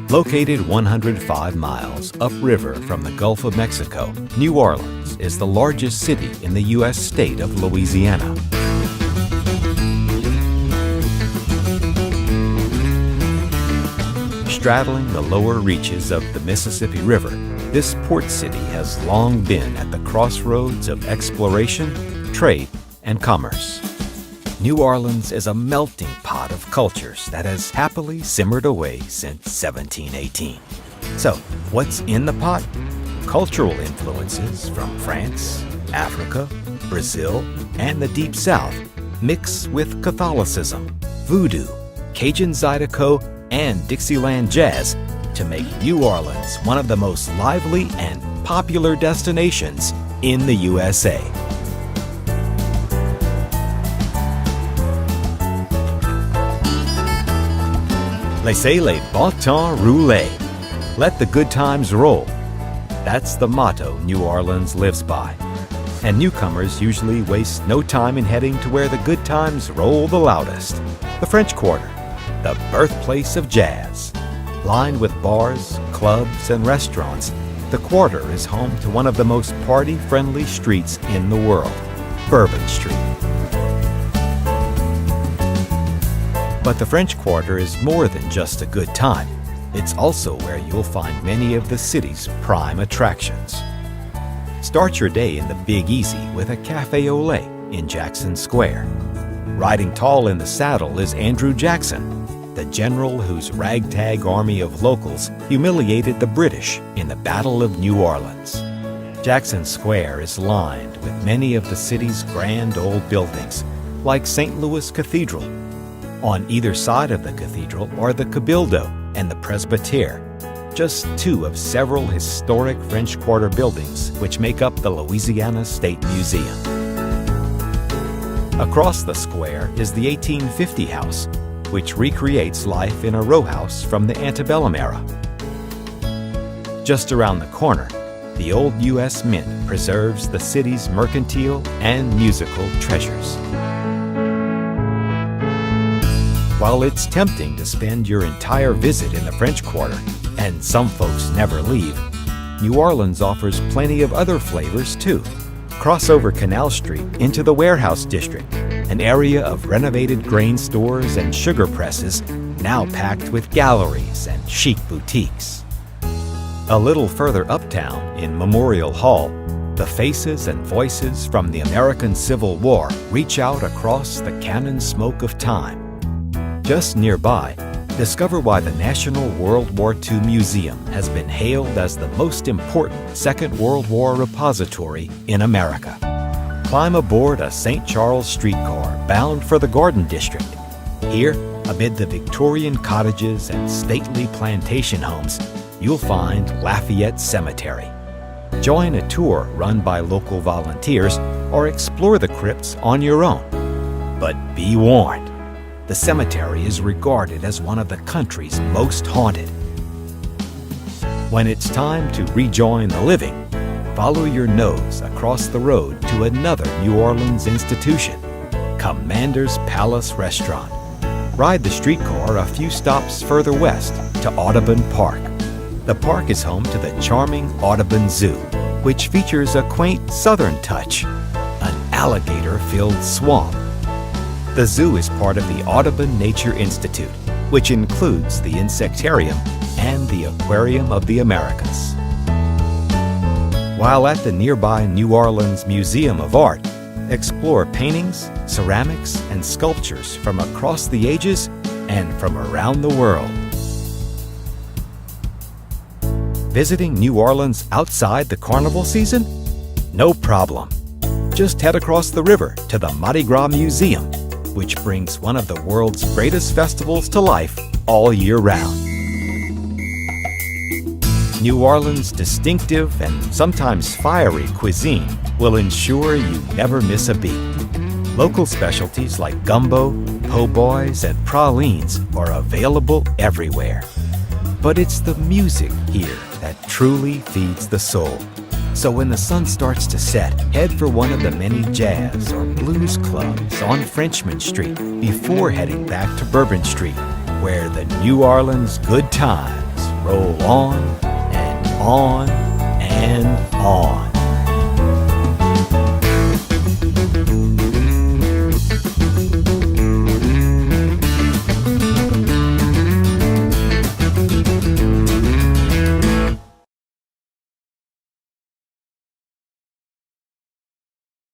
Located 105 miles upriver from the Gulf of Mexico, New Orleans is the largest city in the U.S. state of Louisiana. Straddling the lower reaches of the Mississippi River, this port city has long been at the crossroads of exploration, trade, and commerce. New Orleans is a melting pot of cultures that has happily simmered away since 1718. So, what's in the pot? Cultural influences from France, Africa, Brazil, and the Deep South mix with Catholicism, voodoo, Cajun Zydeco, and Dixieland jazz to make New Orleans one of the most lively and popular destinations in the USA. Laissez les bon temps rouler. Let the good times roll. That's the motto New Orleans lives by. And newcomers usually waste no time in heading to where the good times roll the loudest. The French Quarter, the birthplace of jazz. Lined with bars, clubs, and restaurants, the Quarter is home to one of the most party-friendly streets in the world, Bourbon Street. But the French Quarter is more than just a good time. It's also where you'll find many of the city's prime attractions. Start your day in the Big Easy with a Café au Lait in Jackson Square. Riding tall in the saddle is Andrew Jackson, the general whose ragtag army of locals humiliated the British in the Battle of New Orleans. Jackson Square is lined with many of the city's grand old buildings, like St. Louis Cathedral. On either side of the cathedral are the Cabildo and the Presbytère, just two of several historic French Quarter buildings which make up the Louisiana State Museum. Across the square is the 1850 house, which recreates life in a row house from the antebellum era. Just around the corner, the old U.S. Mint preserves the city's mercantile and musical treasures. While it's tempting to spend your entire visit in the French Quarter, and some folks never leave, New Orleans offers plenty of other flavors too. Cross over Canal Street into the Warehouse District, an area of renovated grain stores and sugar presses now packed with galleries and chic boutiques. A little further uptown in Memorial Hall, the faces and voices from the American Civil War reach out across the cannon smoke of time. Just nearby, discover why the National World War II Museum has been hailed as the most important Second World War repository in America. Climb aboard a St. Charles streetcar bound for the Garden District. Here, amid the Victorian cottages and stately plantation homes, you'll find Lafayette Cemetery. Join a tour run by local volunteers or explore the crypts on your own. But be warned, the cemetery is regarded as one of the country's most haunted. When it's time to rejoin the living, follow your nose across the road to another New Orleans institution, Commander's Palace Restaurant. Ride the streetcar a few stops further west to Audubon Park. The park is home to the charming Audubon Zoo, which features a quaint southern touch, an alligator-filled swamp. The zoo is part of the Audubon Nature Institute, which includes the Insectarium and the Aquarium of the Americas. While at the nearby New Orleans Museum of Art, explore paintings, ceramics, and sculptures from across the ages and from around the world. Visiting New Orleans outside the carnival season? No problem. Just head across the river to the Mardi Gras Museum, which brings one of the world's greatest festivals to life all year round. New Orleans' distinctive and sometimes fiery cuisine will ensure you never miss a beat. Local specialties like gumbo, po' boys, and pralines are available everywhere. But it's the music here that truly feeds the soul. So when the sun starts to set, head for one of the many jazz or blues clubs on Frenchman Street before heading back to Bourbon Street, where the New Orleans good times roll on and on and on.